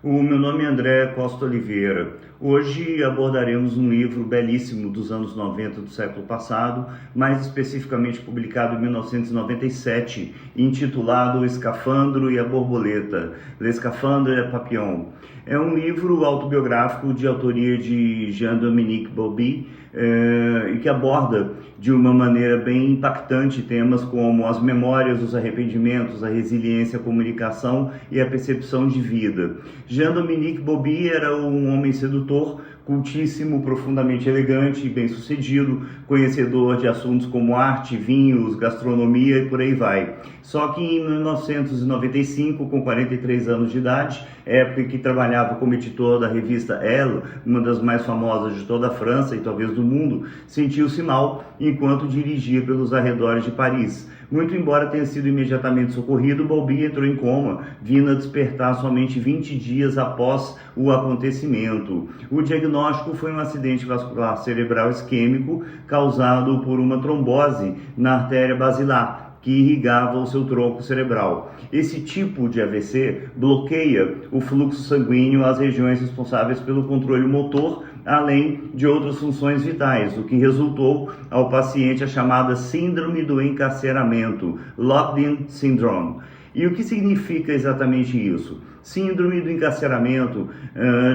O meu nome é André Costa Oliveira. Hoje abordaremos um livro belíssimo dos anos 90 do século passado, mais especificamente publicado em 1997, intitulado O Escafandro e a Borboleta, Le Scaphandre et Papillon. É um livro autobiográfico de autoria de Jean-Dominique Bauby, e que aborda de uma maneira bem impactante temas como as memórias, os arrependimentos, a resiliência, a comunicação e a percepção de vida. Jean-Dominique Bauby era um homem sedutor, cultíssimo, profundamente elegante e bem-sucedido, conhecedor de assuntos como arte, vinhos, gastronomia e por aí vai. Só que em 1995, com 43 anos de idade, época em que trabalhava como editor da revista Elle, uma das mais famosas de toda a França e talvez do mundo, sentiu-se mal enquanto dirigia pelos arredores de Paris. Muito embora tenha sido imediatamente socorrido, Bauby entrou em coma, vindo a despertar somente 20 dias após o acontecimento. O diagnóstico foi um acidente vascular cerebral isquêmico causado por uma trombose na artéria basilar, que irrigava o seu tronco cerebral. Esse tipo de AVC bloqueia o fluxo sanguíneo às regiões responsáveis pelo controle motor, além de outras funções vitais, o que resultou ao paciente a chamada síndrome do encarceramento, Locked-in Syndrome. E o que significa exatamente isso? Síndrome do encarceramento,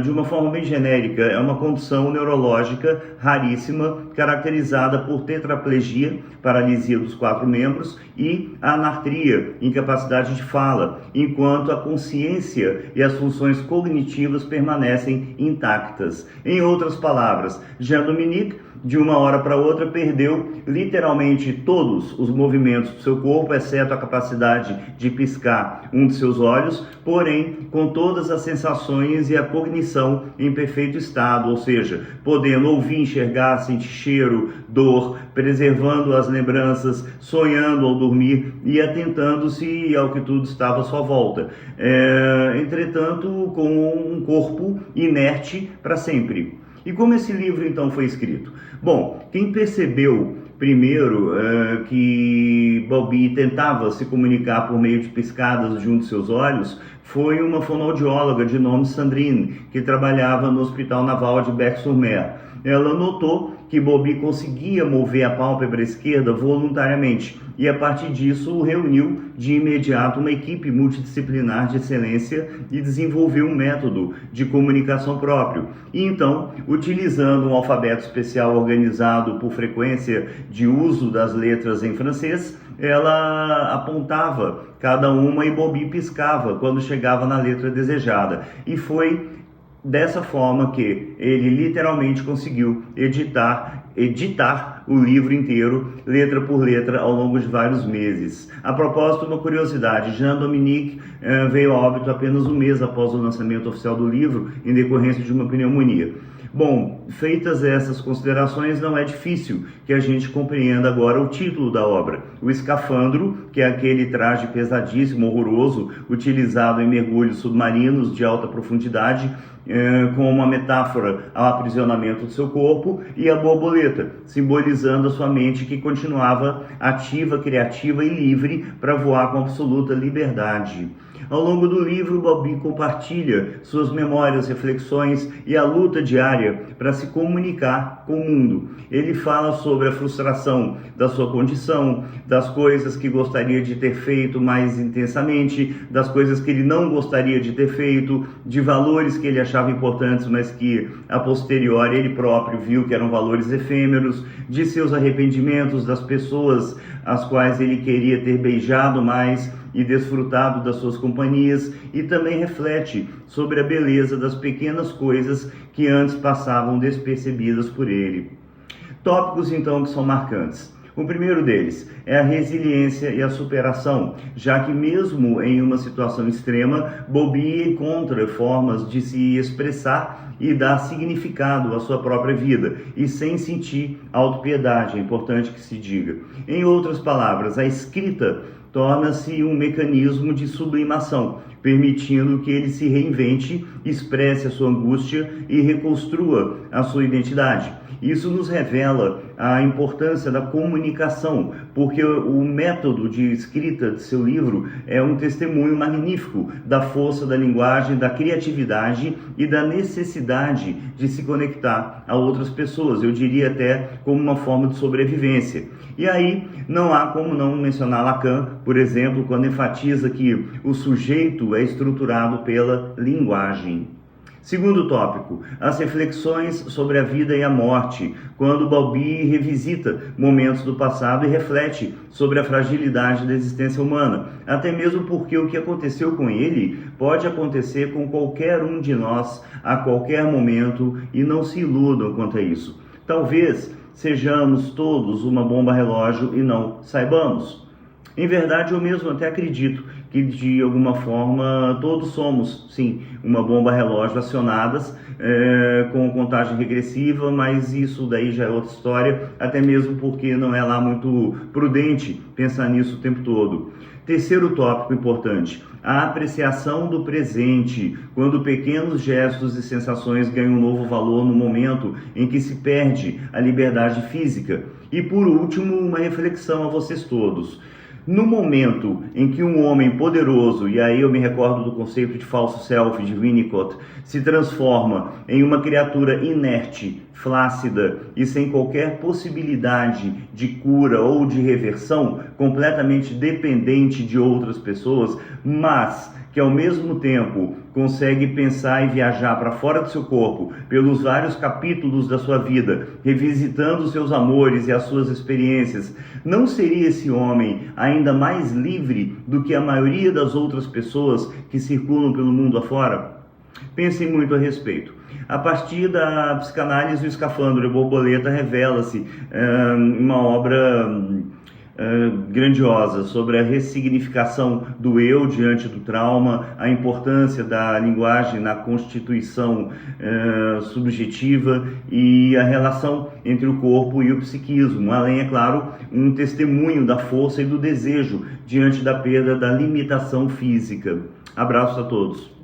de uma forma bem genérica, é uma condição neurológica raríssima, caracterizada por tetraplegia, paralisia dos 4 membros, e anartria, incapacidade de fala, enquanto a consciência e as funções cognitivas permanecem intactas. Em outras palavras, Jean-Dominique, de uma hora para outra, perdeu literalmente todos os movimentos do seu corpo, exceto a capacidade de piscar um de seus olhos, porém com todas as sensações e a cognição em perfeito estado, ou seja, podendo ouvir, enxergar, sentir cheiro, dor, preservando as lembranças, sonhando ao dormir e atentando-se ao que tudo estava à sua volta. Entretanto, com um corpo inerte para sempre. E como esse livro então foi escrito? Bom, quem percebeu primeiro que Bauby tentava se comunicar por meio de piscadas de um de seus olhos foi uma fonoaudióloga de nome Sandrine, que trabalhava no Hospital Naval de Bec-sur-Mer. Ela notou que Bauby conseguia mover a pálpebra esquerda voluntariamente e, a partir disso, reuniu de imediato uma equipe multidisciplinar de excelência e desenvolveu um método de comunicação próprio. E então, utilizando um alfabeto especial organizado por frequência de uso das letras em francês, ela apontava cada uma e Bauby piscava quando chegava na letra desejada. E foi dessa forma que ele literalmente conseguiu editar o livro inteiro, letra por letra, ao longo de vários meses. A propósito, uma curiosidade, Jean-Dominique veio a óbito apenas um mês após o lançamento oficial do livro, em decorrência de uma pneumonia. Bom, feitas essas considerações, não é difícil que a gente compreenda agora o título da obra. O escafandro, que é aquele traje pesadíssimo, horroroso, utilizado em mergulhos submarinos de alta profundidade, com uma metáfora ao aprisionamento do seu corpo, e a borboleta, simbolizando a sua mente que continuava ativa, criativa e livre para voar com absoluta liberdade. Ao longo do livro, Bauby compartilha suas memórias, reflexões e a luta diária para se comunicar com o mundo. Ele fala sobre a frustração da sua condição, das coisas que gostaria de ter feito mais intensamente, das coisas que ele não gostaria de ter feito, de valores que ele achava importantes, mas que a posteriori ele próprio viu que eram valores efêmeros, de seus arrependimentos, das pessoas as quais ele queria ter beijado mais e desfrutado das suas companhias, e também reflete sobre a beleza das pequenas coisas que antes passavam despercebidas por ele. Tópicos então que são marcantes. O primeiro deles é a resiliência e a superação, já que mesmo em uma situação extrema, Bauby encontra formas de se expressar e dar significado à sua própria vida, e sem sentir autopiedade, é importante que se diga. Em outras palavras, a escrita torna-se um mecanismo de sublimação, permitindo que ele se reinvente, expresse a sua angústia e reconstrua a sua identidade. Isso nos revela a importância da comunicação, porque o método de escrita de seu livro é um testemunho magnífico da força da linguagem, da criatividade e da necessidade de se conectar a outras pessoas, eu diria até como uma forma de sobrevivência. E aí não há como não mencionar Lacan, por exemplo, quando enfatiza que o sujeito é estruturado pela linguagem. Segundo tópico, as reflexões sobre a vida e a morte, quando Bowlby revisita momentos do passado e reflete sobre a fragilidade da existência humana, até mesmo porque o que aconteceu com ele pode acontecer com qualquer um de nós a qualquer momento, e não se iludam quanto a isso. Talvez sejamos todos uma bomba relógio e não saibamos. Em verdade, eu mesmo até acredito que, de alguma forma, todos somos, sim, uma bomba relógio acionadas com contagem regressiva, mas isso daí já é outra história, até mesmo porque não é lá muito prudente pensar nisso o tempo todo. Terceiro tópico importante, a apreciação do presente, quando pequenos gestos e sensações ganham um novo valor no momento em que se perde a liberdade física. E por último, uma reflexão a vocês todos. No momento em que um homem poderoso, e aí eu me recordo do conceito de falso self de Winnicott, se transforma em uma criatura inerte, flácida e sem qualquer possibilidade de cura ou de reversão, completamente dependente de outras pessoas, mas que ao mesmo tempo consegue pensar e viajar para fora do seu corpo pelos vários capítulos da sua vida, revisitando os seus amores e as suas experiências, não seria esse homem ainda mais livre do que a maioria das outras pessoas que circulam pelo mundo afora? Pensem muito a respeito. A partir da psicanálise, o Escafandro de Borboleta revela-se uma obra grandiosa sobre a ressignificação do eu diante do trauma, a importância da linguagem na constituição subjetiva e a relação entre o corpo e o psiquismo, além, é claro, um testemunho da força e do desejo diante da perda da limitação física. Abraços a todos.